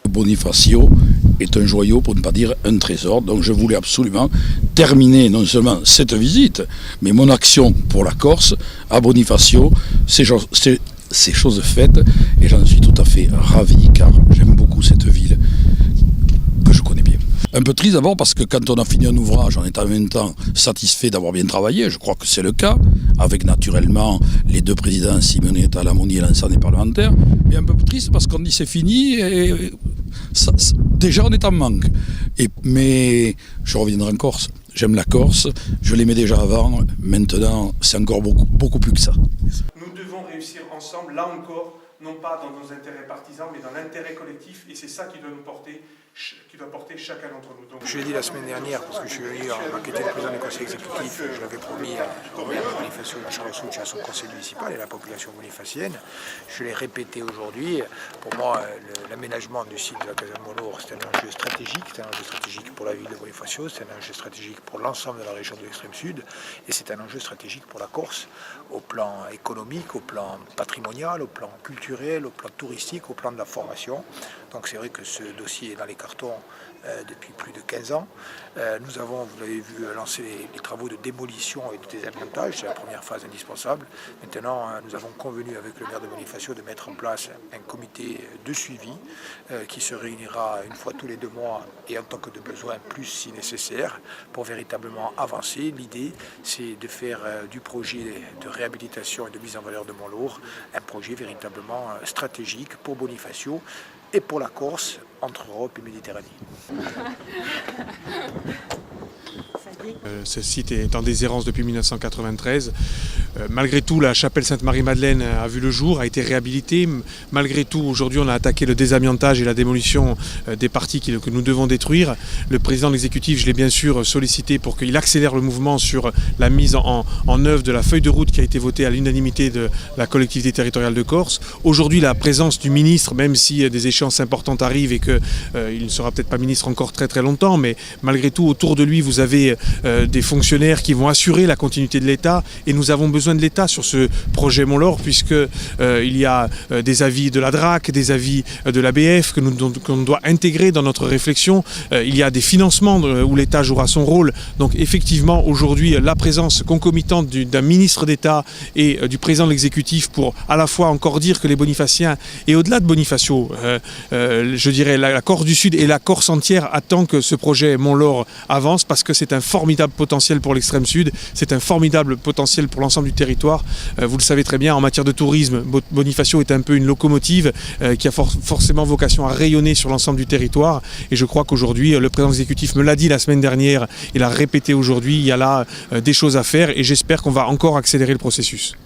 Bonifacio est un joyau, pour ne pas dire un trésor. Donc je voulais absolument terminer non seulement cette visite, mais mon action pour la Corse à Bonifacio, c'est chose faite et j'en suis tout à fait ravi car j'aime beaucoup cette ville que je connais bien. Un peu triste d'abord parce que quand on a fini un ouvrage, on est en même temps satisfait d'avoir bien travaillé, je crois que c'est le cas, avec naturellement les deux présidents, Simonetta Lamoni et l'ensemble des parlementaires, mais un peu triste parce qu'on dit c'est fini et déjà on est en manque. Mais je reviendrai en Corse, j'aime la Corse, je l'aimais déjà avant, maintenant c'est encore beaucoup plus que ça. Nous devons réussir ensemble, là encore, non pas dans nos intérêts partisans, mais dans l'intérêt collectif, et c'est ça qui doit nous porter, qui doit porter chacun d'entre nous. Donc, je l'ai dit la semaine dernière, parce que je suis venu enquêter le président du conseil exécutif, je l'avais promis au maire de Bonifacio, à Charles Souch, à son conseil municipal et à la population bonifacienne. Je l'ai répété aujourd'hui. Pour moi, l'aménagement du site de la Casa de Molour, c'est un enjeu stratégique. C'est un enjeu stratégique pour la ville de Bonifacio, c'est un enjeu stratégique pour l'ensemble de la région de l'extrême sud, et c'est un enjeu stratégique pour la Corse, au plan économique, au plan patrimonial, au plan culturel, au plan touristique, au plan de la formation. Donc c'est vrai que ce dossier est dans les cartons depuis plus de 15 ans. Nous avons, vous l'avez vu, lancé les travaux de démolition et de désamiantage. C'est la première phase indispensable. Maintenant, nous avons convenu avec le maire de Bonifacio de mettre en place un comité de suivi qui se réunira une fois tous les 2 mois et en tant que de besoin, plus si nécessaire, pour véritablement avancer. L'idée, c'est de faire du projet de réhabilitation et de mise en valeur de Montlour un projet véritablement stratégique pour Bonifacio et pour la Corse, entre Europe et Méditerranée. Ce site est en déshérence depuis 1993. Malgré tout, la chapelle Sainte-Marie-Madeleine a vu le jour, a été réhabilitée. Malgré tout, aujourd'hui, on a attaqué le désamiantage et la démolition des parties que nous devons détruire. Le président de l'exécutif, je l'ai bien sûr sollicité pour qu'il accélère le mouvement sur la mise en œuvre de la feuille de route qui a été votée à l'unanimité de la collectivité territoriale de Corse. Aujourd'hui, la présence du ministre, même si des échéances importantes arrivent et qu'il ne sera peut-être pas ministre encore très très longtemps, mais malgré tout, autour de lui, vous avez des fonctionnaires qui vont assurer la continuité de l'État, et nous avons besoin de l'État sur ce projet Montlaur, puisque il y a des avis de la DRAC, des avis de l'ABF qu'on doit intégrer dans notre réflexion. Il y a des financements où l'État jouera son rôle. Donc effectivement, aujourd'hui, la présence concomitante d'un ministre d'État et du président de l'exécutif pour à la fois encore dire que les Bonifaciens, et au-delà de Bonifacio, je dirais la Corse du Sud et la Corse entière attend que ce projet Montlaur avance, parce que c'est un formidable potentiel pour l'extrême sud, c'est un formidable potentiel pour l'ensemble du territoire. Vous le savez très bien, en matière de tourisme, Bonifacio est un peu une locomotive qui a forcément vocation à rayonner sur l'ensemble du territoire, et je crois qu'aujourd'hui, le président exécutif me l'a dit la semaine dernière, il l'a répété aujourd'hui, il y a là des choses à faire, et j'espère qu'on va encore accélérer le processus.